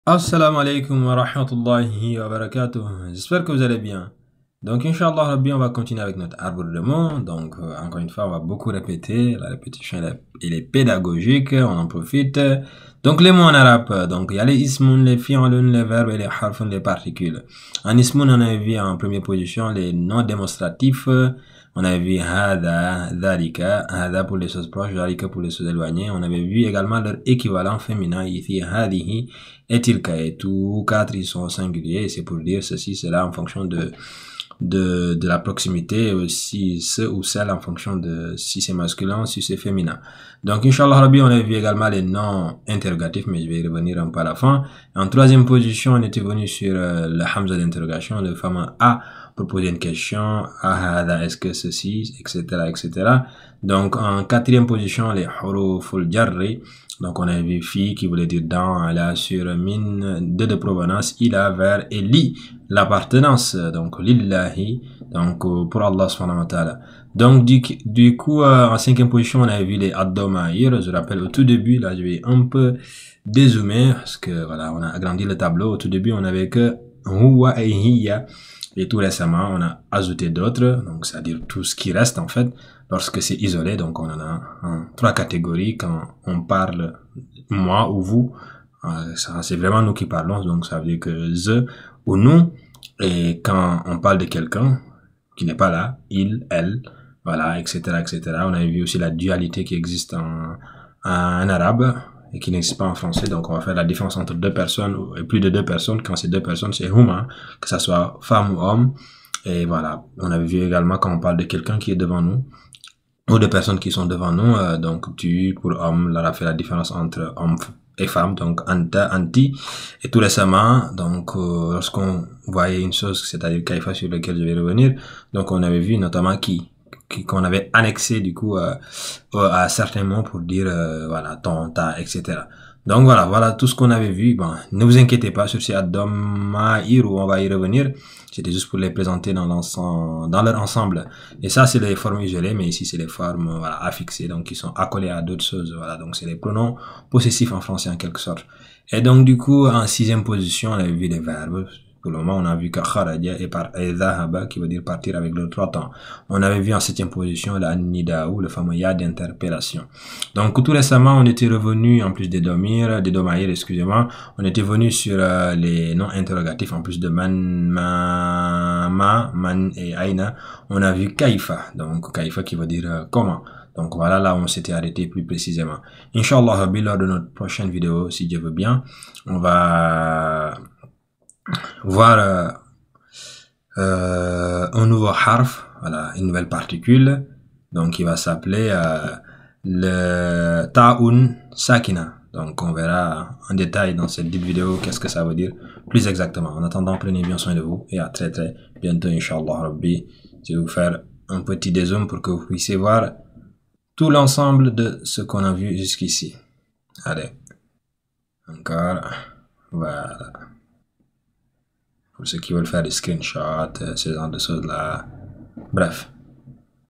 Assalamu alaikum wa rahmatullahi wa barakatuh. J'espère que vous allez bien. Donc, Inch'Allah Rabbi, on va continuer avec notre arbre de mots. Donc, encore une fois, on va beaucoup répéter. La répétition, elle est pédagogique. On en profite. Donc, les mots en arabe. Donc, il y a les ismun, les fi'lun, les verbes et les harfun, les particules. En ismun, on a vu en première position les noms démonstratifs. On avait vu hada, dhalika, hada pour les choses proches, dhalika pour les choses éloignées. On avait vu également leur équivalent féminin, ici, hadihi et tilka. Et tous quatre, ils sont au singulier. Et c'est pour dire ceci, cela en fonction de la proximité, et aussi ce ou celle en fonction de si c'est masculin, si c'est féminin. Donc, Inch'Allah Rabbi, on a vu également les noms interrogatifs, mais je vais y revenir un peu à la fin. En troisième position, on était venu sur le hamza d'interrogation, le fameux A, pour poser une question, ahada, est-ce que ceci, etc., etc. Donc, en quatrième position, les huruful jarri. Donc, on a vu fi qui voulait dire dans, ala, sur, min, de provenance, ila, vers, et li, l'appartenance. Donc, lillahi, donc, pour Allah subhanahu wa ta'ala. Donc, du coup, en cinquième position, on a vu les ad-domaïr. Je rappelle, au tout début, là, je vais un peu dézoomer, parce que, voilà, on a agrandi le tableau. Au tout début, on avait que huwa et hiya. Et tout récemment, on a ajouté d'autres, donc c'est-à-dire tout ce qui reste en fait, lorsque c'est isolé. Donc on en a trois catégories quand on parle moi ou vous. C'est vraiment nous qui parlons, donc ça veut dire que je ou nous. Et quand on parle de quelqu'un qui n'est pas là, il, elle, voilà, etc., etc. On a vu aussi la dualité qui existe en arabe et qui n'existe pas en français. Donc, on va faire la différence entre deux personnes et plus de deux personnes. Quand c'est deux personnes, c'est huma, que ça soit femme ou homme. Et voilà. On avait vu également quand on parle de quelqu'un qui est devant nous ou de personnes qui sont devant nous. Donc, tu, pour homme, là, on a fait la différence entre homme et femme. Donc, anta, anti. Et tout récemment, donc, lorsqu'on voyait une chose, c'est-à-dire kaifa sur lequel je vais revenir, donc, on avait vu notamment qu'on avait annexé du coup à certains mots pour dire voilà ton, ta, etc. Donc voilà tout ce qu'on avait vu. Bon, ne vous inquiétez pas sur ces Adomaïr où on va y revenir. C'était juste pour les présenter dans l'ensemble, dans leur ensemble. Et ça c'est les formes isolées, mais ici c'est les formes voilà affixées, donc qui sont accolées à d'autres choses. Voilà, donc c'est les pronoms possessifs en français en quelque sorte. Et donc du coup en sixième position on avait vu les verbes. Pour le moment, on a vu que kharaja et dhahaba, qui veut dire partir avec le trois temps. On avait vu en septième position la nidaou, le fameux ya d'interpellation. Donc, tout récemment, on était revenu, en plus des domaïr, excusez-moi, on était venu sur les noms interrogatifs, en plus de man, man et aina. On a vu kaifa. Donc, kaifa qui veut dire comment. Donc voilà, là on s'était arrêté plus précisément. Inch'Allah Rabbi, lors de notre prochaine vidéo, si Dieu veut bien, on va voir un nouveau harf, voilà, une nouvelle particule, donc il va s'appeler le ta'un sakina. Donc on verra en détail dans cette vidéo qu'est-ce que ça veut dire plus exactement. En attendant, prenez bien soin de vous et à très très bientôt, Inch'Allah Rabbi. Je vais vous faire un petit dézoom pour que vous puissiez voir tout l'ensemble de ce qu'on a vu jusqu'ici. Allez, encore, voilà. Pour ceux qui veulent faire des screenshots, ce genre de choses là. Bref.